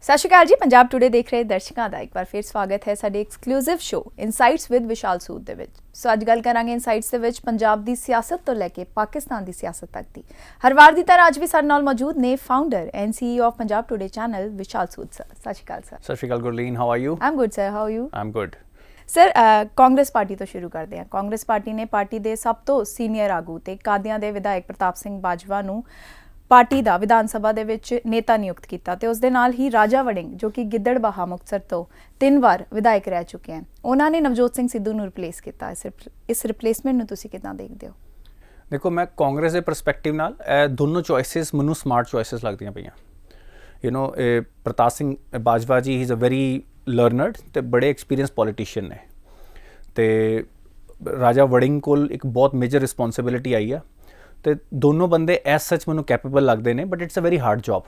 ਸਤਿ ਸ਼੍ਰੀ ਅਕਾਲ ਜੀ। ਪੰਜਾਬ ਟੂਡੇ ਦੇਖ ਰਹੇ ਦਰਸ਼ਕਾਂ ਦਾ ਇੱਕ ਵਾਰ ਫਿਰ ਸਵਾਗਤ ਹੈ ਸਾਡੇ ਐਕਸਕਲੂਸਿਵ ਸ਼ੋ ਇਨਸਾਈਟਸ ਵਿਦ ਵਿਸ਼ਾਲ ਸੂਦ ਦੇ ਵਿੱਚ। ਸੋ ਅੱਜ ਗੱਲ ਕਰਾਂਗੇ ਇਨਸਾਈਟਸ ਦੇ ਵਿੱਚ ਪੰਜਾਬ ਦੀ ਸਿਆਸਤ ਤੋਂ ਲੈ ਕੇ ਪਾਕਿਸਤਾਨ ਦੀ ਸਿਆਸਤ ਤੱਕ ਦੀ। ਹਰ ਵਾਰ ਦੀ ਤਰ੍ਹਾਂ ਅੱਜ ਵੀ ਸਾਡੇ ਨਾਲ ਮੌਜੂਦ ਨੇ founder and CEO of Punjab Today channel Vishal Sood sir. ਸਤਿ ਸ਼੍ਰੀ ਅਕਾਲ ਸਰ। ਸਤਿ ਸ਼੍ਰੀ ਅਕਾਲ Gurleen, how are you? I am good sir, how you? I am good sir, Congress party ਤੋਂ ਸ਼ੁਰੂ ਕਰਦੇ ਹਾਂ। ਕਾਂਗਰਸ ਪਾਰਟੀ ਨੇ ਪਾਰਟੀ ਦੇ ਸਭ ਤੋਂ ਸੀਨੀਅਰ ਆਗੂ ਤੇ ਕਾਦੀਆਂ ਦੇ ਵਿਧਾਇਕ ਪ੍ਰਤਾਪ ਸਿੰਘ ਬਾਜਵਾ ਨੂੰ ਪਾਰਟੀ ਦਾ ਵਿਧਾਨ ਸਭਾ ਦੇ ਵਿੱਚ ਨੇਤਾ ਨਿਯੁਕਤ ਕੀਤਾ ਤੇ ਉਸ ਦੇ ਨਾਲ ਹੀ ਰਾਜਾ ਵੜਿੰਗ ਜੋ ਕਿ ਗਿੱਦੜਬਾਹਾ ਮੁਕਤਸਰ ਤੋਂ 3 ਵਾਰ ਵਿਧਾਇਕ ਰਹਿ ਚੁੱਕੇ ਹਨ, ਉਹਨਾਂ ਨੇ ਨਵਜੋਤ ਸਿੰਘ ਸਿੱਧੂ ਨੂੰ ਰਿਪਲੇਸ ਕੀਤਾ। ਇਸ ਰਿਪਲੇਸਮੈਂਟ ਨੂੰ ਤੁਸੀਂ ਕਿੱਦਾਂ ਦੇਖਦੇ ਹੋ? ਦੇਖੋ, ਮੈਂ ਕਾਂਗਰਸ ਦੇ ਪਰਸਪੈਕਟਿਵ ਨਾਲ ਇਹ ਦੋਨੋਂ ਚੋਇਸਿਸ ਮੈਨੂੰ ਸਮਾਰਟ ਚੋਇਸਿਸ ਲੱਗਦੀਆਂ ਪਈਆਂ। ਪ੍ਰਤਾਪ ਸਿੰਘ ਬਾਜਵਾ ਜੀ ਹੀ ਇਜ਼ ਅ ਵੈਰੀ ਲਰਨਰਡ ਤੇ ਬੜੇ ਐਕਸਪੀਰੀਅੰਸ ਪੋਲੀਟੀਸ਼ੀਅਨ ਨੇ, ਤੇ ਰਾਜਾ ਵੜਿੰਗ ਕੋਲ ਇੱਕ ਬਹੁਤ ਮੇਜਰ ਰਿਸਪੌਂਸਿਬਿਲਿਟੀ ਆਈ ਆ ਤੇ ਦੋਨੋਂ ਬੰਦੇ ਐਸ ਸੱਚ ਮੈਨੂੰ ਕੈਪੇਬਲ ਲੱਗਦੇ ਨੇ, but it's a very hard job.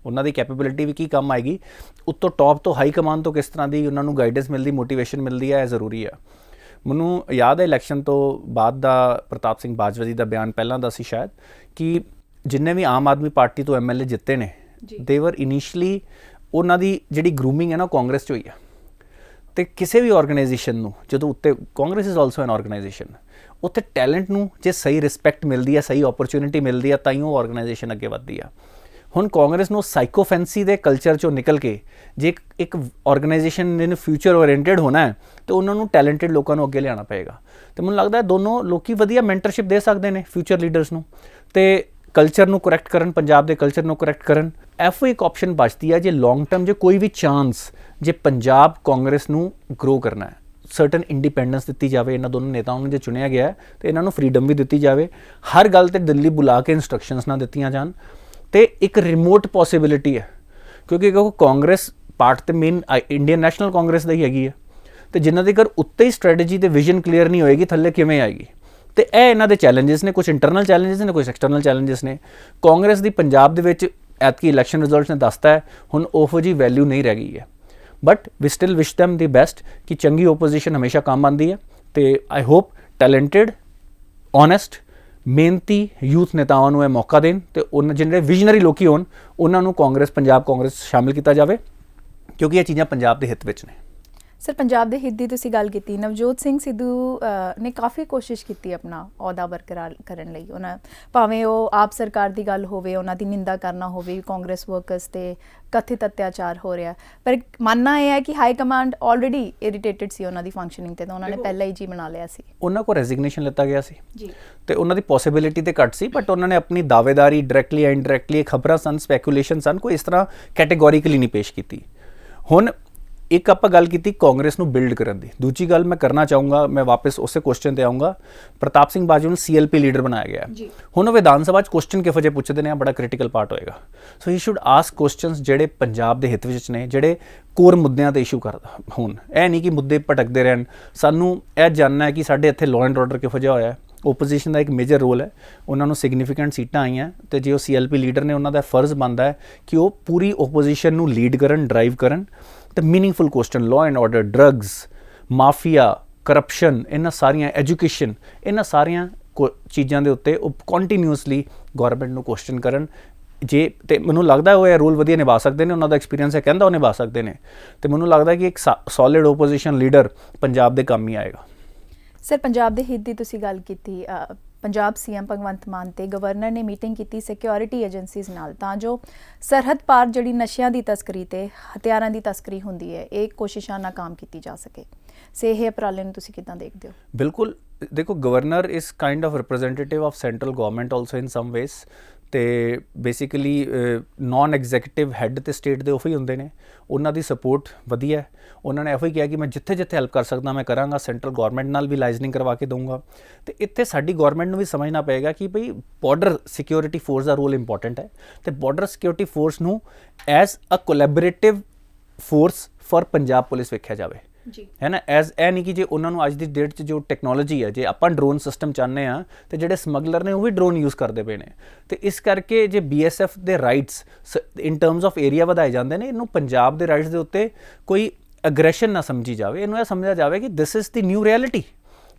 ਉਹਨਾਂ ਦੀ ਕੈਪੇਬਿਲਿਟੀ ਵੀ ਕੀ ਕੰਮ ਆਏਗੀ, ਉੱਤੋਂ ਟੌਪ ਤੋਂ ਹਾਈ ਕਮਾਂਡ ਤੋਂ ਕਿਸ ਤਰ੍ਹਾਂ ਦੀ ਉਹਨਾਂ ਨੂੰ ਗਾਈਡੈਂਸ ਮਿਲਦੀ, ਮੋਟੀਵੇਸ਼ਨ ਮਿਲਦੀ ਹੈ, ਇਹ ਜ਼ਰੂਰੀ ਆ। ਮੈਨੂੰ ਯਾਦ ਹੈ ਇਲੈਕਸ਼ਨ ਤੋਂ ਬਾਅਦ ਦਾ ਪ੍ਰਤਾਪ ਸਿੰਘ ਬਾਜਵਾ ਜੀ ਦਾ ਬਿਆਨ ਪਹਿਲਾਂ ਦਾ ਸੀ ਸ਼ਾਇਦ, ਕਿ ਜਿੰਨੇ ਵੀ ਆਮ ਆਦਮੀ ਪਾਰਟੀ ਤੋਂ MLA ਜਿੱਤੇ ਨੇ ਦੇ ਵਰ ਇਨੀਸ਼ੀਅਲੀ ਉਹਨਾਂ ਦੀ ਜਿਹੜੀ ਗਰੂਮਿੰਗ ਹੈ ਨਾ ਕਾਂਗਰਸ 'ਚ ਹੋਈ ਆ। ਤੇ ਕਿਸੇ ਵੀ ਆਰਗੇਨਾਈਜੇਸ਼ਨ ਨੂੰ ਜਦੋਂ ਉੱਤੇ, Congress is also N organisation, ਉੱਥੇ ਟੈਲੈਂਟ ਨੂੰ ਜੇ ਸਹੀ ਰਿਸਪੈਕਟ ਮਿਲਦੀ ਹੈ, ਸਹੀ ਓਪਰਚੁਨਿਟੀ ਮਿਲਦੀ ਹੈ, ਤਾਂ ਹੀ ਉਹ ਆਰਗੇਨਾਈਜੇਸ਼ਨ ਅੱਗੇ ਵੱਧਦੀ ਆ। ਹੁਣ ਕਾਂਗਰਸ ਨੂੰ ਸਾਈਕੋਫੈਂਸੀ ਦੇ ਕਲਚਰ 'ਚੋਂ ਨਿਕਲ ਕੇ ਜੇ ਇੱਕ ਆਰਗੇਨਾਈਜੇਸ਼ਨ ਨੇ ਫਿਊਚਰ ਓਰੀਐਂਟਡ ਹੋਣਾ ਹੈ ਤਾਂ ਉਹਨਾਂ ਨੂੰ ਟੈਲੈਂਟਡ ਲੋਕਾਂ ਨੂੰ ਅੱਗੇ ਲਿਆਉਣਾ ਪਏਗਾ। ਤੇ ਮੈਨੂੰ ਲੱਗਦਾ ਦੋਨੋਂ ਲੋਕੀ ਵਧੀਆ ਮੈਂਟਰਸ਼ਿਪ ਦੇ ਸਕਦੇ ਨੇ ਫਿਊਚਰ ਲੀਡਰਸ ਨੂੰ, ਤੇ ਕਲਚਰ ਨੂੰ ਕਰੈਕਟ ਕਰਨ, ਪੰਜਾਬ ਦੇ ਕਲਚਰ ਨੂੰ ਕਰੈਕਟ ਕਰਨ। ਐਫਓ ਇੱਕ ਆਪਸ਼ਨ ਬਚਦੀ ਹੈ ਜੇ ਲੌਂਗ ਟਰਮ ਜੇ ਕੋਈ ਵੀ ਚਾਂਸ ਜੇ ਪੰਜਾਬ ਕਾਂਗਰਸ ਨੂੰ ਗਰੋ ਕਰਨਾ ਹੈ, ਸਰਟਨ ਇੰਡੀਪੈਂਡੈਂਸ ਦਿੱਤੀ ਜਾਵੇ ਇਹਨਾਂ ਦੋਨੋਂ ਨੇਤਾਵਾਂ ਨੂੰ। ਜੇ ਚੁਣਿਆ ਗਿਆ ਹੈ ਤੇ ਇਹਨਾਂ ਨੂੰ ਫਰੀਡਮ ਵੀ ਦਿੱਤੀ ਜਾਵੇ, ਹਰ ਗੱਲ ਤੇ ਦਿੱਲੀ ਬੁਲਾ ਕੇ ਇੰਸਟਰਕਸ਼ਨਸ ਨਾ ਦਿੱਤੀਆਂ ਜਾਣ। ਤੇ ਇੱਕ ਰਿਮੋਟ ਪੋਸੀਬਿਲਿਟੀ ਹੈ, ਕਿਉਂਕਿ ਕਾਂਗਰਸ ਪਾਰਟ ਤੇ ਮੇਨ ਇੰਡੀਅਨ ਨੈਸ਼ਨਲ ਕਾਂਗਰਸ ਦਾ ਹੀ ਹੈਗੀ ਹੈ, ਤੇ ਜਿਨ੍ਹਾਂ ਦੇ ਘਰ ਉੱਤੇ ਹੀ ਸਟ੍ਰੈਟਜੀ ਤੇ ਵਿਜ਼ਨ ਕਲੀਅਰ ਨਹੀਂ ਹੋਏਗੀ, ਥੱਲੇ ਕਿਵੇਂ ਆਏਗੀ? ਤੇ ਇਹ ਇਹਨਾਂ ਦੇ ਚੈਲੰਜਸ ਨੇ, ਕੁਝ ਇੰਟਰਨਲ ਚੈਲੰਜਸ ਨੇ, ਕੁਝ ਐਕਸਟਰਨਲ ਚੈਲੰਜਸ ਨੇ। ਕਾਂਗਰਸ ਦੀ ਪੰਜਾਬ ਦੇ ਵਿੱਚ ਐਤਕੀ ਇਲੈਕਸ਼ਨ ਰਿਜ਼ਲਟਸ ਨੇ ਦੱਸਤਾ ਹੈ ਹੁਣ ਉਹੋ ਜਿਹੀ ਵੈਲਿਊ ਨਹੀਂ ਰਹਿ ਗਈ ਹੈ, but we still wish them the best ਕਿ ਚੰਗੀ ਓਪੋਜੀਸ਼ਨ ਹਮੇਸ਼ਾ ਕੰਮ ਆਉਂਦੀ ਹੈ। ਤੇ ਆਈ ਹੋਪ ਟੈਲੈਂਟਡ, ਓਨੈਸਟ, ਮਿਹਨਤੀ ਯੂਥ ਨੇਤਾਵਾਂ ਨੂੰ ਇਹ ਮੌਕਾ ਦੇਣ ਤੇ ਉਹਨਾਂ ਜਿਹੜੇ ਵਿਜ਼ਨਰੀ ਲੋਕੀ ਹੋਣ ਉਹਨਾਂ ਨੂੰ ਪੰਜਾਬ ਕਾਂਗਰਸ ਸ਼ਾਮਿਲ ਕੀਤਾ ਜਾਵੇ, ਕਿਉਂਕਿ ਇਹ ਚੀਜ਼ਾਂ ਪੰਜਾਬ ਦੇ ਹਿੱਤ ਵਿੱਚ ਨੇ। ਸਰ, ਪੰਜਾਬ ਦੇ ਹਿੱਤ ਦੀ ਤੁਸੀਂ ਗੱਲ ਕੀਤੀ। ਨਵਜੋਤ ਸਿੰਘ ਸਿੱਧੂ ਨੇ ਕਾਫੀ ਕੋਸ਼ਿਸ਼ ਕੀਤੀ ਆਪਣਾ ਅਹੁਦਾ ਬਰਕਰਾਰ ਕਰਨ ਲਈ। ਉਹਨਾਂ ਭਾਵੇਂ ਉਹ ਆਪ ਸਰਕਾਰ ਦੀ ਗੱਲ ਹੋਵੇ, ਉਹਨਾਂ ਦੀ ਨਿੰਦਾ ਕਰਨਾ ਹੋਵੇ, ਕਾਂਗਰਸ ਵਰਕਰਸ 'ਤੇ ਕਥਿਤ ਅਤਿਆਚਾਰ ਹੋ ਰਿਹਾ, ਪਰ ਮੰਨਣਾ ਇਹ ਹੈ ਕਿ ਹਾਈ ਕਮਾਂਡ ਆਲਰੇਡੀ ਇਰੀਟੇਟਡ ਸੀ ਉਹਨਾਂ ਦੀ ਫੰਕਸ਼ਨਿੰਗ 'ਤੇ, ਤਾਂ ਉਹਨਾਂ ਨੇ ਪਹਿਲਾਂ ਹੀ ਜੀ ਬਣਾ ਲਿਆ ਸੀ। ਉਹਨਾਂ ਕੋਲ ਰੈਜ਼ਿਗਨੇਸ਼ਨ ਲਿੱਤਾ ਗਿਆ ਸੀ ਜੀ, ਤੇ ਉਹਨਾਂ ਦੀ ਪੋਸੀਬਿਲਿਟੀ ਤੇ ਘੱਟ ਸੀ, ਬਟ ਉਹਨਾਂ ਨੇ ਆਪਣੀ ਦਾਅਵੇਦਾਰੀ ਡਾਇਰੈਕਟਲੀ ਜਾਂ ਇਨਡਾਇਰੈਕਟਲੀ, ਖਬਰਾਂ ਸਨ, ਸਪੈਕੂਲੇਸ਼ਨ ਸਨ, ਕੋਈ ਇਸ ਤਰ੍ਹਾਂ ਕੈਟੇਗੋਰੀਕਲੀ ਨਹੀਂ ਪੇਸ਼ ਕੀਤੀ। ਹੁਣ ਇੱਕ ਆਪਾਂ ਗੱਲ ਕੀਤੀ ਕਾਂਗਰਸ ਨੂੰ ਬਿਲਡ ਕਰਨ ਦੀ, ਦੂਜੀ ਗੱਲ ਮੈਂ ਕਰਨਾ ਚਾਹੂੰਗਾ, ਮੈਂ ਵਾਪਸ ਉਸੇ ਕੁਐਸਚਨ ਤੇ ਆਊਂਗਾ। ਪ੍ਰਤਾਪ ਸਿੰਘ ਬਾਜਵਾ ਨੂੰ CLP ਲੀਡਰ ਬਣਾਇਆ ਗਿਆ, ਹੁਣ ਉਹ ਵਿਧਾਨ ਸਭਾ 'ਚ ਕੁਐਸਚਨ ਕਿਹੋ ਜਿਹੇ ਪੁੱਛਦੇ ਨੇ, ਆ ਬੜਾ ਕ੍ਰਿਟੀਕਲ ਪਾਰਟ ਹੋਏਗਾ। ਸੋ ਹੀ ਸ਼ੁੱਡ ਆਸਕ ਕੁਐਸਚਨਸ ਜਿਹੜੇ ਪੰਜਾਬ ਦੇ ਹਿੱਤ ਵਿੱਚ ਨੇ, ਜਿਹੜੇ ਕੋਰ ਮੁੱਦਿਆਂ 'ਤੇ ਇਸ਼ੂ ਕਰਦਾ ਹੁਣ। ਇਹ ਨਹੀਂ ਕਿ ਮੁੱਦੇ ਭਟਕਦੇ ਰਹਿਣ। ਸਾਨੂੰ ਇਹ ਜਾਣਨਾ ਹੈ ਕਿ ਸਾਡੇ ਇੱਥੇ ਲਾਅ ਐਂਡ ਆਰਡਰ ਕਿਹੋ ਜਿਹਾ ਹੋਇਆ। ਓਪੋਜੀਸ਼ਨ ਦਾ ਇੱਕ ਮੇਜਰ ਰੋਲ ਹੈ, ਉਹਨਾਂ ਨੂੰ ਸਿਗਨੀਫਿਕੈਂਟ ਸੀਟਾਂ ਆਈਆਂ, ਤੇ ਜੇ ਉਹ CLP ਲੀਡਰ ਨੇ ਉਹਨਾਂ ਦਾ ਫਰਜ਼ ਬਣਦਾ ਹੈ ਕਿ ਉਹ ਪੂਰੀ ਓਪੋਜੀਸ਼ਨ ਨੂੰ ਲੀਡ ਕਰਨ, ਡਰਾਈਵ ਕਰਨ। ਤੇ meaningful question, law and order, drugs, mafia, corruption, ਇਹਨਾਂ ਸਾਰੀਆਂ, ਐਜੂਕੇਸ਼ਨ, ਇਹਨਾਂ ਸਾਰੀਆਂ ਚੀਜ਼ਾਂ ਦੇ ਉੱਤੇ ਉਹ ਕੰਟੀਨਿਊਸਲੀ ਗੌਰਮੈਂਟ ਨੂੰ ਕੁਐਸਚਨ ਕਰਨ। ਜੇ ਤੇ ਮੈਨੂੰ ਲੱਗਦਾ ਉਹ ਇਹ ਰੋਲ ਵਧੀਆ ਨਿਭਾ ਸਕਦੇ ਨੇ, ਉਹਨਾਂ ਦਾ ਐਕਸਪੀਰੀਅੰਸ ਹੈ, ਕਹਿੰਦਾ ਉਹ ਨਿਭਾ ਸਕਦੇ ਨੇ। ਤੇ ਮੈਨੂੰ ਲੱਗਦਾ ਕਿ ਇੱਕ ਸੋਲਿਡ ਓਪੋਜੀਸ਼ਨ ਲੀਡਰ ਪੰਜਾਬ ਦੇ ਕੰਮ ਹੀ ਆਏਗਾ। ਸਰ, ਪੰਜਾਬ ਦੇ ਹਿੱਤ ਦੀ ਤੁਸੀਂ ਗੱਲ ਕੀਤੀ। ਪੰਜਾਬ CM ਭਗਵੰਤ ਮਾਨ ਤੇ ਗਵਰਨਰ ਨੇ ਮੀਟਿੰਗ ਕੀਤੀ ਸਿਕਿਉਰਿਟੀ ਏਜੰਸੀਜ਼ ਨਾਲ, ਤਾਂ ਜੋ ਸਰਹੱਦ ਪਾਰ ਜਿਹੜੀ ਨਸ਼ਿਆਂ ਦੀ ਤਸਕਰੀ ਤੇ ਹਥਿਆਰਾਂ ਦੀ ਤਸਕਰੀ ਹੁੰਦੀ ਹੈ, ਇਹ ਕੋਸ਼ਿਸ਼ਾਂ ਨਾਕਾਮ ਕੀਤੀ ਜਾ ਸਕੇ। ਸੇ ਇਹ ਉਪਰਾਲੇ ਨੂੰ ਤੁਸੀਂ ਕਿੱਦਾਂ ਦੇਖਦੇ ਹੋ? ਬਿਲਕੁਲ, ਦੇਖੋ, governor is kind of representative of central government also in some ways, ਤੇ ਬੇਸਿਕਲੀ ਨਾਨ ਐਗਜ਼ੈਕਟਿਵ ਹੈੱਡ ਤੇ ਸਟੇਟ ਦੇ ਉਹ ਹੀ ਹੁੰਦੇ ਨੇ, ਉਹਨਾਂ ਦੀ ਸਪੋਰਟ ਵਧੀਆ। ਉਹਨਾਂ ਨੇ ਇਹੋ ਹੀ ਕਿਹਾ ਕਿ ਮੈਂ ਜਿੱਥੇ ਜਿੱਥੇ ਹੈਲਪ ਕਰ ਸਕਦਾ ਮੈਂ ਕਰਾਂਗਾ, ਸੈਂਟਰਲ ਗੌਰਮੈਂਟ ਨਾਲ ਵੀ ਲਾਈਜ਼ਨਿੰਗ ਕਰਵਾ ਕੇ ਦਊਂਗਾ। ਤੇ ਇੱਥੇ ਸਾਡੀ ਗੌਰਮੈਂਟ ਨੂੰ ਵੀ ਸਮਝਣਾ ਪਏਗਾ ਕਿ ਭਈ ਬਾਰਡਰ ਸਿਕਿਉਰਿਟੀ ਫੋਰਸ ਦਾ ਰੋਲ ਇੰਪੋਰਟੈਂਟ ਹੈ, ਤੇ ਬਾਰਡਰ ਸਿਕਿਉਰਿਟੀ ਫੋਰਸ ਨੂੰ as a collaborative force for Punjab police ਵੇਖਿਆ ਜਾਵੇ, ਹੈ ਨਾ। ਐਜ਼ ਇਹ ਨਹੀਂ ਕਿ ਜੇ ਉਹਨਾਂ ਨੂੰ ਅੱਜ ਦੀ ਡੇਟ 'ਚ ਜੋ ਟੈਕਨੋਲੋਜੀ ਹੈ, ਜੇ ਆਪਾਂ ਡਰੋਨ ਸਿਸਟਮ ਚਾਹੁੰਦੇ ਹਾਂ ਤੇ ਜਿਹੜੇ ਸਮਗਲਰ ਨੇ ਉਹ ਵੀ ਡਰੋਨ ਯੂਜ਼ ਕਰਦੇ ਪਏ ਨੇ। ਤੇ ਇਸ ਕਰਕੇ ਜੇ BSF ਦੇ rights in terms of area ਵਧਾਏ ਜਾਂਦੇ ਨੇ, ਇਹਨੂੰ ਪੰਜਾਬ ਦੇ ਰਾਈਟਸ ਦੇ ਉੱਤੇ ਕੋਈ ਅਗਰੈਸ਼ਨ ਨਾ ਸਮਝੀ ਜਾਵੇ, ਇਹਨੂੰ ਇਹ ਸਮਝਿਆ ਜਾਵੇ ਕਿ this is the new reality.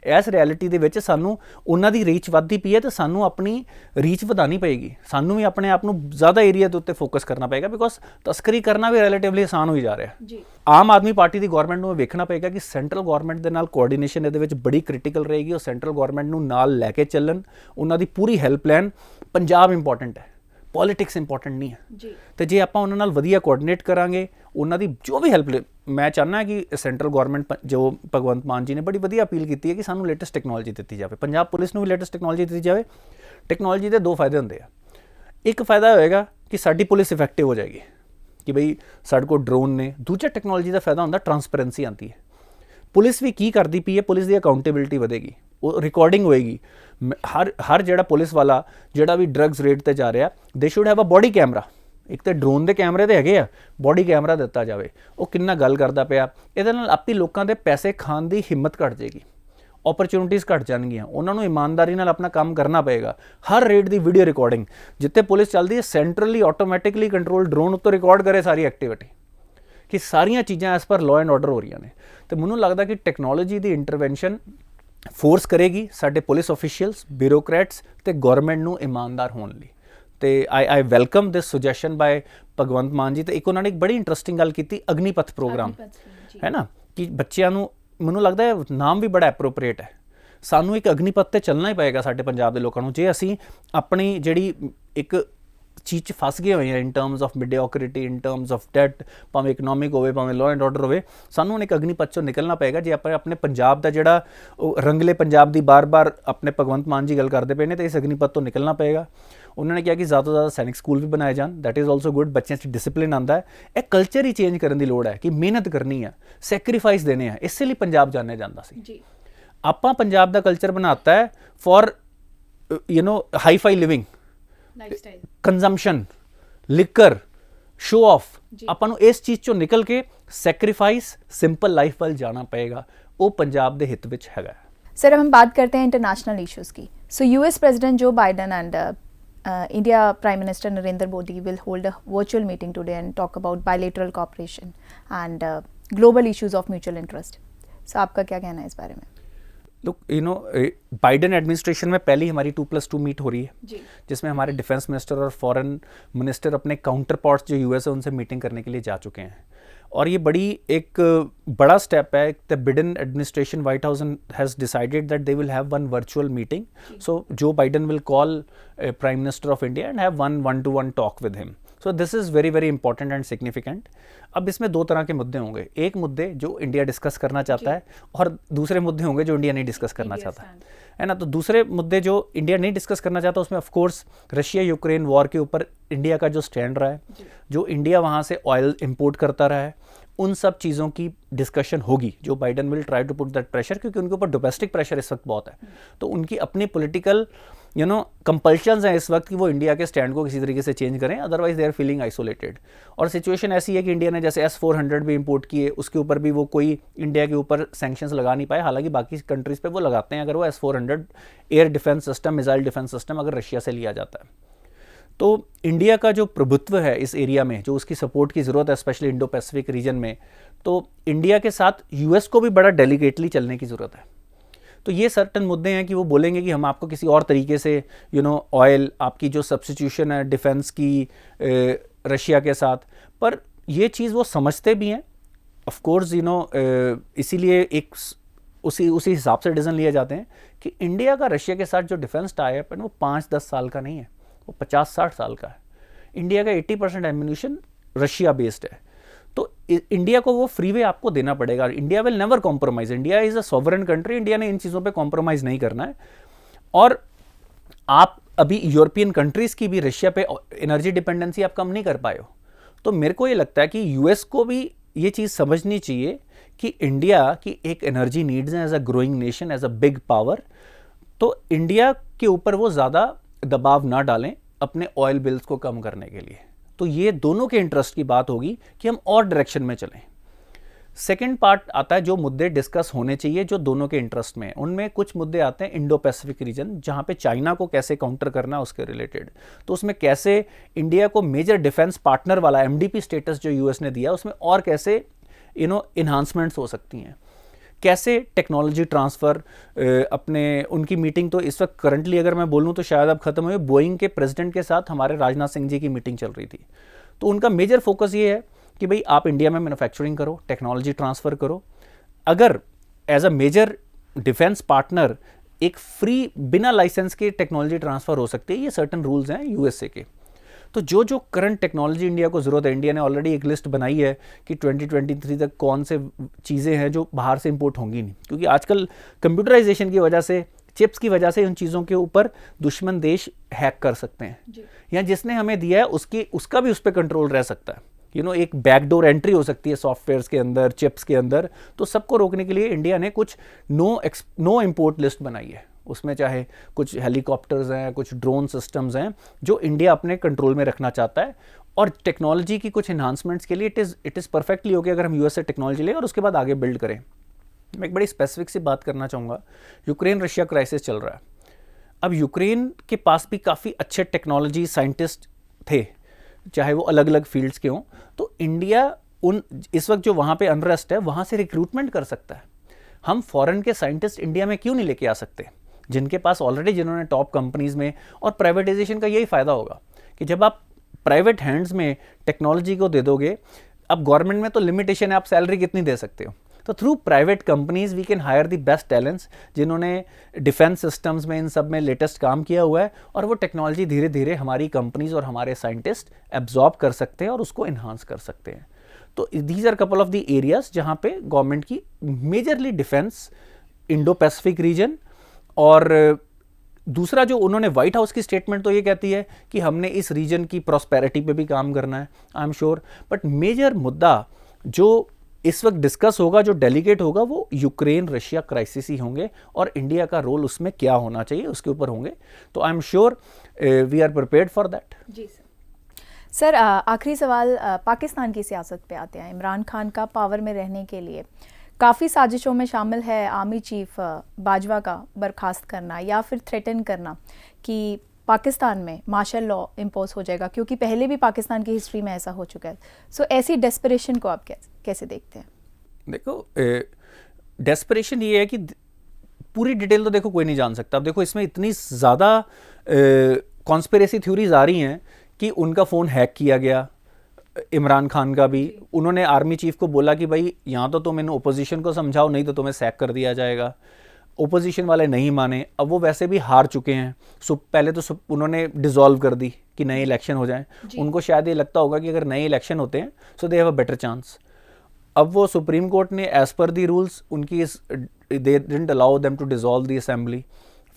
ਇਸ ਰਿਐਲਿਟੀ ਦੇ ਵਿੱਚ ਸਾਨੂੰ ਉਹਨਾਂ ਦੀ ਰੀਚ ਵੱਧਦੀ ਪਈ ਹੈ ਤੇ ਸਾਨੂੰ ਆਪਣੀ ਰੀਚ ਵਧਾਉਣੀ ਪਏਗੀ। ਸਾਨੂੰ ਵੀ ਆਪਣੇ ਆਪ ਨੂੰ ਜ਼ਿਆਦਾ ਏਰੀਆ ਦੇ ਉੱਤੇ ਫੋਕਸ ਕਰਨਾ ਪਏਗਾ, ਬਿਕੋਜ਼ ਤਸਕਰੀ ਕਰਨਾ ਵੀ ਰਿਲੇਟਿਵਲੀ ਆਸਾਨ ਹੋਈ ਜਾ ਰਿਹਾ ਜੀ। ਆਮ ਆਦਮੀ ਪਾਰਟੀ ਦੀ ਗਵਰਨਮੈਂਟ ਨੂੰ ਵੇਖਣਾ ਪਏਗਾ ਕਿ ਸੈਂਟਰਲ ਗਵਰਨਮੈਂਟ ਦੇ ਨਾਲ ਕੋਆਰਡੀਨੇਸ਼ਨ ਇਹਦੇ ਵਿੱਚ ਬੜੀ ਕ੍ਰਿਟੀਕਲ ਰਹੇਗੀ। ਉਹ ਸੈਂਟਰਲ ਗਵਰਨਮੈਂਟ ਨੂੰ ਨਾਲ ਲੈ ਕੇ ਚੱਲਣ, ਉਹਨਾਂ ਦੀ ਪੂਰੀ ਹੈਲਪ ਲੈਣ। ਪੰਜਾਬ ਇੰਪੋਰਟੈਂਟ ਹੈ, ਪੋਲੀਟਿਕਸ ਇੰਪੋਰਟੈਂਟ ਨਹੀਂ ਹੈ ਜੀ। ਤੇ ਜੇ ਆਪਾਂ ਉਹਨਾਂ ਨਾਲ ਵਧੀਆ ਕੋਆਰਡੀਨੇਟ ਕਰਾਂਗੇ, ਉਹਨਾਂ ਦੀ ਜੋ ਵੀ ਹੈਲਪ, ਮੈਂ ਚਾਹੁੰਦਾ ਕਿ ਸੈਂਟਰਲ ਗਵਰਨਮੈਂਟ ਜੋ ਭਗਵੰਤ ਮਾਨ ਜੀ ਨੇ ਬੜੀ ਵਧੀਆ ਅਪੀਲ ਕੀਤੀ ਹੈ ਕਿ ਸਾਨੂੰ ਲੇਟੈਸਟ ਟੈਕਨੋਲੋਜੀ ਦਿੱਤੀ ਜਾਵੇ, ਪੰਜਾਬ ਪੁਲਿਸ ਨੂੰ ਵੀ ਲੇਟੈਸਟ ਟੈਕਨੋਲੋਜੀ ਦਿੱਤੀ ਜਾਵੇ। ਟੈਕਨੋਲੋਜੀ ਦੇ ਦੋ ਫਾਇਦੇ ਹੁੰਦੇ ਆ। ਇੱਕ ਫਾਇਦਾ ਹੋਏਗਾ ਕਿ ਸਾਡੀ ਪੁਲਿਸ ਇਫੈਕਟਿਵ ਹੋ ਜਾਏਗੀ ਕਿ ਬਈ ਸਾਡੇ ਕੋਲ ਡਰੋਨ ਨੇ। ਦੂਜਾ ਟੈਕਨੋਲੋਜੀ ਦਾ ਫਾਇਦਾ ਹੁੰਦਾ ਟਰਾਂਸਪੇਰੈਂਸੀ ਆਉਂਦੀ ਹੈ। ਪੁਲਿਸ ਵੀ ਕੀ ਕਰਦੀ ਪਈ ਹੈ, ਪੁਲਿਸ ਦੀ ਅਕਾਊਂਟੇਬਿਲਿਟੀ ਵਧੇਗੀ, ਉਹ ਰਿਕਾਰਡਿੰਗ ਹੋਏਗੀ। ਹਰ ਜਿਹੜਾ ਪੁਲਿਸ ਵਾਲਾ ਜਿਹੜਾ ਵੀ ਡਰੱਗਸ ਰੇਡ ਤੇ ਜਾ ਰਿਹਾ, they should have a body camera. ਇੱਕ ਤਾਂ ਡਰੋਨ ਦੇ ਕੈਮਰੇ ਤੇ ਹੈਗੇ ਆ, ਬੋਡੀ ਕੈਮਰਾ ਦਿੱਤਾ ਜਾਵੇ, ਉਹ ਕਿੰਨਾ ਗੱਲ ਕਰਦਾ ਪਿਆ। ਇਹਦੇ ਨਾਲ ਆਪੇ ਲੋਕਾਂ ਦੇ ਪੈਸੇ ਖਾਣ ਦੀ ਹਿੰਮਤ ਘਟ ਜਾਏਗੀ, ਓਪਰਚੁਨਿਟੀਜ਼ ਘਟ ਜਾਣਗੀਆਂ। ਉਹਨਾਂ ਨੂੰ ਇਮਾਨਦਾਰੀ ਨਾਲ ਆਪਣਾ ਕੰਮ ਕਰਨਾ ਪਏਗਾ। ਹਰ ਰੇਡ ਦੀ ਵੀਡੀਓ ਰਿਕਾਰਡਿੰਗ, ਜਿੱਥੇ ਪੁਲਿਸ ਚੱਲਦੀ ਹੈ ਸੈਂਟਰਲੀ ਆਟੋਮੈਟਿਕਲੀ ਕੰਟਰੋਲ ਡਰੋਨ ਉੱਤੇ ਰਿਕਾਰਡ ਕਰੇ ਸਾਰੀ ਐਕਟੀਵਿਟੀ, ਕਿ ਸਾਰੀਆਂ ਚੀਜ਼ਾਂ as per law and order ਹੋ ਰਹੀਆਂ ਨੇ। ਤੇ ਮੈਨੂੰ ਲੱਗਦਾ ਕਿ ਟੈਕਨੋਲੋਜੀ ਦੀ ਇੰਟਰਵੈਂਸ਼ਨ ਫੋਰਸ ਕਰੇਗੀ ਸਾਡੇ ਪੁਲਿਸ ਆਫੀਸ਼ੀਅਲਸ, ਬਿਊਰੋਕਰੈਟਸ ਤੇ ਗਵਰਨਮੈਂਟ ਨੂੰ ਇਮਾਨਦਾਰ ਹੋਣ ਲਈ। ਤੇ ਆਈ ਵੈਲਕਮ ਦਿਸ ਸੁਜੈਸ਼ਨ ਬਾਏ ਭਗਵੰਤ ਮਾਨ ਜੀ। ਤੇ ਇੱਕ ਉਹਨਾਂ ਨੇ ਇੱਕ ਬੜੀ ਇੰਟਰਸਟਿੰਗ ਗੱਲ ਕੀਤੀ, ਅਗਨੀਪਥ ਪ੍ਰੋਗਰਾਮ, ਹੈ ਨਾ, ਕਿ ਬੱਚਿਆਂ ਨੂੰ, ਮੈਨੂੰ ਲੱਗਦਾ ਹੈ ਨਾਮ ਵੀ ਬੜਾ ਐਪਰੋਪ੍ਰੀਏਟ ਹੈ। ਸਾਨੂੰ ਇੱਕ ਅਗਨੀਪਥ ਤੇ ਚੱਲਣਾ ਹੀ ਪਏਗਾ ਸਾਡੇ ਪੰਜਾਬ ਦੇ ਲੋਕਾਂ ਨੂੰ। ਜੇ ਅਸੀਂ ਆਪਣੀ ਜਿਹੜੀ ਇੱਕ ਚੀਜ਼ 'ਚ ਫਸ ਗਏ ਹੋਏ ਆ in terms of mediocrity, in terms of debt, ਭਾਵੇਂ ਇਕਨੋਮਿਕ ਹੋਵੇ, ਭਾਵੇਂ ਲਾਅ ਐਂਡ ਆਰਡਰ ਹੋਵੇ, ਸਾਨੂੰ ਹੁਣ ਇੱਕ ਅਗਨੀਪਥ 'ਚੋਂ ਨਿਕਲਣਾ ਪਏਗਾ। ਜੇ ਆਪਾਂ ਆਪਣੇ ਪੰਜਾਬ ਦਾ ਜਿਹੜਾ ਉਹ ਰੰਗਲੇ ਪੰਜਾਬ ਦੀ ਬਾਰ-ਬਾਰ ਆਪਣੇ ਭਗਵੰਤ ਮਾਨ ਜੀ ਗੱਲ ਕਰਦੇ ਪਏ ਨੇ, ਤੇ ਇਸ ਅਗਨੀਪਥ ਤੋਂ ਨਿਕਲਣਾ ਪਏਗਾ। ਉਹਨਾਂ ਨੇ ਕਿਹਾ ਕਿ ਜ਼ਿਆਦਾ ਤੋਂ ਜ਼ਿਆਦਾ ਸੈਨਿਕ ਸਕੂਲ ਵੀ ਬਣਾਏ ਜਾਣ, ਦੈਟ ਇਜ਼ ਆਲਸੋ ਗੁੱਡ। ਬੱਚਿਆਂ 'ਚ ਡਿਸਿਪਲਿਨ ਆਉਂਦਾ ਹੈ। ਇਹ ਕਲਚਰ ਹੀ ਚੇਂਜ ਕਰਨ ਦੀ ਲੋੜ ਹੈ ਕਿ ਮਿਹਨਤ ਕਰਨੀ ਹੈ, ਸੈਕਰੀਫਾਈਸ ਦੇਣੇ ਆ। ਇਸੇ ਲਈ ਪੰਜਾਬ ਜਾਣਿਆ ਜਾਂਦਾ ਸੀ ਜੀ। ਆਪਾਂ ਪੰਜਾਬ ਦਾ ਕਲਚਰ ਬਣਾਤਾ ਹੈ for hi-fi living, lifestyle, consumption, liquor, show off. ਆਪਾਂ ਨੂੰ ਇਸ ਚੀਜ਼ ਚੋਂ ਨਿਕਲ ਕੇ ਸੈਕਰੀਫਾइस, सिंपल लाइफ ਵੱਲ ਜਾਣਾ ਪਏਗਾ। ਉਹ ਪੰਜਾਬ ਦੇ ਹਿੱਤ ਵਿੱਚ ਹੈਗਾ। सर, हम बात करते हैं इंटरनेशनल इश्यूज की। So US president Joe Biden and India prime minister Narendra Modi will hold a virtual meeting today and talk about bilateral cooperation and global issues of mutual interest. So आपका क्या कहना है इस बारे में? लुक, बाइडेन एडमिनिस्ट्रेशन में पहली हमारी 2+2 मीट हो रही है जी, जिसमें हमारे डिफेंस मिनिस्टर और फॉरेन मिनिस्टर अपने काउंटर पार्ट्स जो यूएस है उनसे मीटिंग करने के लिए जा चुके हैं। और ये बड़ी एक बड़ा स्टेप है। The Biden administration, White House has decided that they will have one virtual meeting. So Joe Biden will call prime minister of India and have one to one talk with him. So this is very very important and significant. अब इसमें दो तरह के मुद्दे होंगे। एक मुद्दे जो इंडिया डिस्कस करना चाहता है, और दूसरे मुद्दे होंगे जो इंडिया नहीं डिस्कस करना चाहता है ना। तो दूसरे मुद्दे जो इंडिया नहीं डिस्कस करना चाहता, उसमें of course Russia Ukraine war के ऊपर इंडिया का जो स्टैंड रहा है, जो इंडिया वहाँ से ऑयल इंपोर्ट करता रहा है, उन सब चीज़ों की डिस्कशन होगी। जो Biden will try to put that pressure, क्योंकि उनके ऊपर डोमेस्टिक प्रेशर इस वक्त बहुत है। तो उनकी अपनी पॉलिटिकल कंपल्शंस हैं इस वक्त कि वो इंडिया के स्टैंड को किसी तरीके से चेंज करें, otherwise they are feeling isolated. और सिचुएशन ऐसी है कि इंडिया ने जैसे S-400 भी इंपोर्ट किए, उसके ऊपर भी वो कोई इंडिया के ऊपर सैंक्शंस लगा नहीं पाए। हालांकि बाकी कंट्रीज़ पे वो लगाते हैं अगर वो S-400 air defence system, missile defence system अगर रशिया से लिया जाता है। तो इंडिया का जो प्रभुत्व है इस एरिया में, जो उसकी सपोर्ट की ज़रूरत है स्पेशली इंडो पैसिफिक रीजन में, तो इंडिया के साथ यूएस को भी बड़ा डेलिकेटली चलने की ज़रूरत है। तो ये सर्टन मुद्दे हैं कि वो बोलेंगे कि हम आपको किसी और तरीके से ऑयल, आपकी जो सब्स्टिट्यूशन है डिफेंस की रशिया के साथ, पर ये चीज़ वो समझते भी हैं ऑफ कोर्स। इसीलिए एक उसी हिसाब से डिसीजन लिए जाते हैं कि इंडिया का रशिया के साथ जो डिफेंस टाई अप है वो 5-10 साल का नहीं है, वो 50-60 साल का है। इंडिया का 80% एम्यूनिशन रशिया बेस्ड है। तो इंडिया को वो फ्री वे आपको देना पड़ेगा। India will never compromise. India is a sovereign country. India ने इन चीज़ों पे कॉम्प्रोमाइज़ नहीं करना है। और आप अभी यूरोपियन कंट्रीज़ की भी रशिया पे एनर्जी डिपेंडेंसी आप कम नहीं कर पाए हो। तो मेरे को ये लगता है कि यूएस को भी ये चीज़ समझनी चाहिए कि इंडिया की एक एनर्जी नीड्स हैं as a growing nation, as a big power. तो इंडिया के ऊपर वो ज़्यादा दबाव ना डालें अपने ऑयल बिल्स को कम करने के लिए। तो ये दोनों के इंटरेस्ट की बात होगी कि हम और डायरेक्शन में चलें। सेकंड पार्ट आता है जो मुद्दे डिस्कस होने चाहिए जो दोनों के इंटरेस्ट में है। उनमें कुछ मुद्दे आते हैं इंडो पैसिफिक रीजन, जहाँ पे चाइना को कैसे काउंटर करना है उसके रिलेटेड। तो उसमें कैसे इंडिया को मेजर डिफेंस पार्टनर वाला MDP स्टेटस जो यूएस ने दिया उसमें और कैसे इन्हांसमेंट्स हो सकती हैं, कैसे टेक्नोलॉजी ट्रांसफ़र अपने उनकी मीटिंग तो इस वक्त करंटली अगर मैं बोलूँ तो शायद अब ख़त्म हुई, बोइंग के प्रेसिडेंट के साथ हमारे राजनाथ सिंह जी की मीटिंग चल रही थी। तो उनका मेजर फोकस ये है कि भाई आप इंडिया में मैन्युफैक्चरिंग करो, टेक्नोलॉजी ट्रांसफ़र करो। अगर as a major defence partner एक फ्री बिना लाइसेंस के टेक्नोलॉजी ट्रांसफ़र हो सकती है, ये सर्टन रूल्स हैं यूएसए के। तो जो जो करंट टेक्नोलॉजी इंडिया को ज़रूरत है, इंडिया ने ऑलरेडी एक लिस्ट बनाई है कि 2023 तक कौन से चीज़ें हैं जो बाहर से इंपोर्ट होंगी नहीं, क्योंकि आजकल कंप्यूटराइजेशन की वजह से, चिप्स की वजह से उन चीज़ों के ऊपर दुश्मन देश हैक कर सकते हैं, या जिसने हमें दिया है उसका भी उस पर कंट्रोल रह सकता है। एक बैकडोर एंट्री हो सकती है सॉफ्टवेयर्स के अंदर, चिप्स के अंदर। तो सबको रोकने के लिए इंडिया ने कुछ नो इम्पोर्ट लिस्ट बनाई है। उसमें चाहे कुछ हेलीकॉप्टर्स हैं, कुछ ड्रोन सिस्टम्स हैं जो इंडिया अपने कंट्रोल में रखना चाहता है। और टेक्नोलॉजी की कुछ एनहांसमेंट्स के लिए इट इज़ परफेक्टली ओके अगर हम यूएस से टेक्नोलॉजी लें और उसके बाद आगे बिल्ड करें। मैं एक बड़ी स्पेसिफिक सी बात करना चाहूँगा। यूक्रेन रशिया क्राइसिस चल रहा है। अब यूक्रेन के पास भी काफ़ी अच्छे टेक्नोलॉजी साइंटिस्ट थे, चाहे वो अलग अलग फील्ड्स के हों। तो इंडिया इस वक्त जो वहाँ पे अनरेस्ट है, वहाँ से रिक्रूटमेंट कर सकता है। हम फॉरेन के साइंटिस्ट इंडिया में क्यों नहीं लेके आ सकते, जिनके पास ऑलरेडी, जिन्होंने टॉप कंपनीज में, और प्राइवेटाइजेशन का यही फ़ायदा होगा कि जब आप प्राइवेट हैंड्स में टेक्नोलॉजी को दे दोगे, अब गवर्नमेंट में तो लिमिटेशन है, आप सैलरी कितनी दे सकते हो। तो through private companies we can hire the best talents जिन्होंने डिफेंस सिस्टम्स में, इन सब में लेटेस्ट काम किया हुआ है, और वो टेक्नोलॉजी धीरे धीरे हमारी कंपनीज और हमारे साइंटिस्ट एब्जॉर्ब कर सकते हैं और उसको इन्हांस कर सकते हैं। तो these are couple of the areas जहाँ पे गवर्नमेंट की majorly defence, Indo Pacific region. और दूसरा जो उन्होंने व्हाइट हाउस की स्टेटमेंट तो ये कहती है कि हमने इस रीजन की प्रॉस्पेरिटी पे भी काम करना है, I am sure. But major मुद्दा जो इस वक्त डिस्कस होगा, जो डेलीगेट होगा, वो यूक्रेन रशिया क्राइसिस ही होंगे, और इंडिया का रोल उसमें क्या होना चाहिए उसके ऊपर होंगे। तो I am sure we are prepared for that. जी सर, आखिरी सवाल पाकिस्तान की सियासत पे आते हैं। इमरान खान का पावर में रहने के लिए काफ़ी साजिशों में शामिल है आर्मी चीफ बाजवा का बर्खास्त करना, या फिर थ्रेटन करना कि पाकिस्तान में मार्शल लॉ इम्पोज हो जाएगा, क्योंकि पहले भी पाकिस्तान की हिस्ट्री में ऐसा हो चुका है। सो ऐसी डेस्परेशन को आप कैसे देखते हैं? देखो, डेस्परेशन ये है कि पूरी डिटेल तो देखो कोई नहीं जान सकता। अब देखो, इसमें इतनी ज़्यादा कॉन्स्पिरेसी थ्योरीज आ रही हैं कि उनका फ़ोन हैक किया गया, इमरान खान का भी। उन्होंने आर्मी चीफ को बोला कि भाई यहाँ तो तुम इन ओपोजिशन को समझाओ, नहीं तो तुम्हें सैक कर दिया जाएगा। ओपोजिशन वाले नहीं माने। अब वो वैसे भी हार चुके हैं, पहले तो उन्होंने डिसॉल्व कर दी कि नए इलेक्शन हो जाएं। उनको शायद ये लगता होगा कि अगर नए इलेक्शन होते हैं so they have a better chance. अब वो सुप्रीम कोर्ट ने एज पर दी रूल्स उनकी they didn't allow them to dissolve the assembly.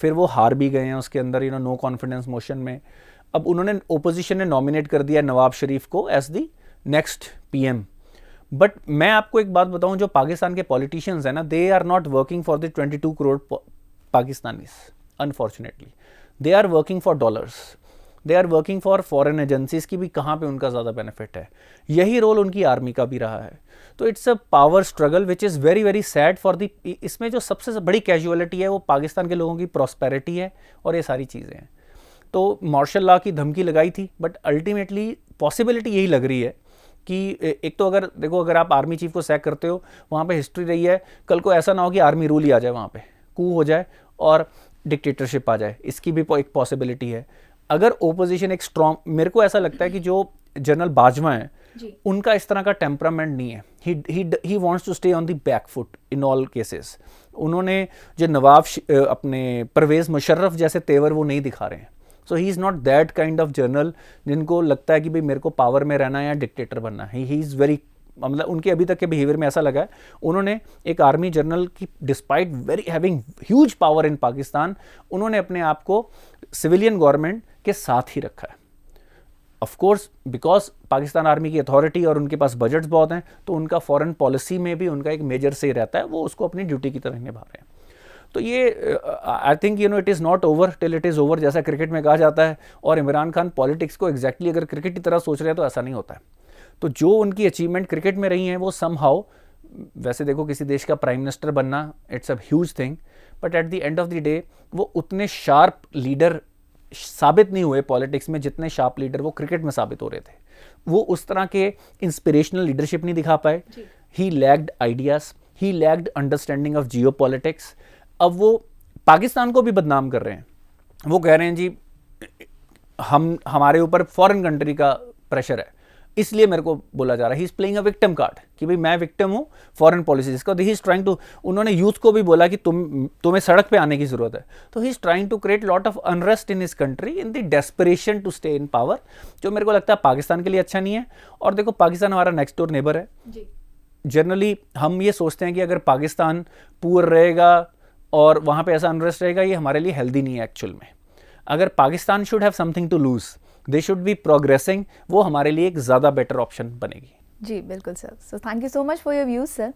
फिर वो हार भी गए हैं उसके अंदर, नो कॉन्फिडेंस मोशन में। अब उन्होंने, ओपोजिशन ने नॉमिनेट कर दिया नवाब शरीफ को as the next PM. But मैं आपको एक बात बताऊं, जो पाकिस्तान के पॉलिटिशियंस हैं ना, they are not working for the 22 crore Pakistanis. Unfortunately they are working for dollars, they are working for foreign agencies की भी कहाँ पे उनका ज़्यादा बेनिफिट है। यही रोल उनकी आर्मी का भी रहा है। तो it's a power struggle which is very very sad for the. इसमें जो सबसे बड़ी कैजुअलिटी है वो पाकिस्तान के लोगों की प्रॉस्पेरिटी है, और ये सारी चीज़ें हैं। तो मार्शल लॉ की धमकी लगाई थी, बट अल्टीमेटली पॉसिबिलिटी यही लग रही है कि एक तो अगर देखो, अगर आप आर्मी चीफ को सैक करते हो, वहाँ पे हिस्ट्री रही है, कल को ऐसा ना हो कि आर्मी रूल ही आ जाए, वहाँ पे कू हो जाए और डिक्टेटरशिप आ जाए, इसकी भी एक पॉसिबिलिटी है। अगर ओपोजिशन एक स्ट्रॉन्ग, मेरे को ऐसा लगता है कि जो जनरल बाजवा हैं उनका इस तरह का टेम्परामेंट नहीं है। He wants to stay on the back foot in all cases. उन्होंने जो नवाब अपने परवेज़ मुशर्रफ जैसे तेवर वो नहीं दिखा रहे हैं। So he is not that kind of general जिनको लगता है कि भाई मेरे को पावर में रहना है या डिक्टेटर बनना है। ही इज़ वेरी, मतलब उनके अभी तक के बिहेवियर में ऐसा लगा है, उन्होंने एक आर्मी जनरल की despite very having huge power in Pakistan, उन्होंने अपने आप को सिविलियन गवर्नमेंट के साथ ही रखा है। Of course because Pakistan army की अथॉरिटी और उनके पास बजट्स बहुत हैं, तो उनका फॉरेन पॉलिसी में भी उनका एक मेजर से रहता है, वो उसको अपनी ड्यूटी की तरह निभा रहे हैं। तो ये I think it is not over till it is over, जैसा क्रिकेट में कहा जाता है। और इमरान खान पॉलिटिक्स को एग्जैक्टली अगर क्रिकेट की तरह सोच रहे हैं तो ऐसा नहीं होता है। तो जो उनकी अचीवमेंट क्रिकेट में रही हैं वो समहाउ, वैसे देखो किसी देश का प्राइम मिनिस्टर बनना it's a huge thing, but at the end of the day वो उतने शार्प लीडर साबित नहीं हुए पॉलिटिक्स में जितने शार्प लीडर वो क्रिकेट में साबित हो रहे थे। वो उस तरह के इंस्पिरेशनल लीडरशिप नहीं दिखा पाए। He lagged ideas, he lacked understanding of geopolitics. अब वो पाकिस्तान को भी बदनाम कर रहे हैं, वो कह रहे हैं जी हमारे ऊपर फॉरेन कंट्री का प्रेशर है, इसलिए मेरे को बोला जा रहा है he is playing a victim card कि भाई मैं विक्टिम हूँ फॉरेन पॉलिसीज का। ही इज ट्राइंग टू, उन्होंने यूथ को भी बोला कि तुम्हें सड़क पे आने की जरूरत है। तो he is trying to create lot of unrest in his country in the desperation to stay in power, जो मेरे को लगता है पाकिस्तान के लिए अच्छा नहीं है। और देखो पाकिस्तान हमारा नेक्स्ट डोर नेबर है। जनरली हम ये सोचते हैं कि अगर पाकिस्तान पुअर रहेगा और वहाँ पे ऐसा अनरेस्ट रहेगा, ये हमारे लिए हेल्दी नहीं है एक्चुअल में। अगर Pakistan should have something to lose, they should be progressing, वो हमारे लिए एक ज़्यादा बेटर ऑप्शन बनेगी। जी बिल्कुल sir. So thank you so much for your views sir.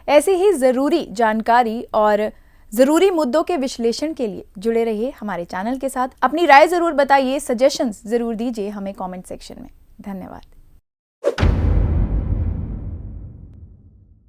ऐसी ही ज़रूरी जानकारी और ज़रूरी मुद्दों के विश्लेषण के लिए जुड़े रहिए हमारे चैनल के साथ। अपनी राय ज़रूर बताइए, सजेशंस ज़रूर दीजिए हमें कमेंट सेक्शन में। धन्यवाद।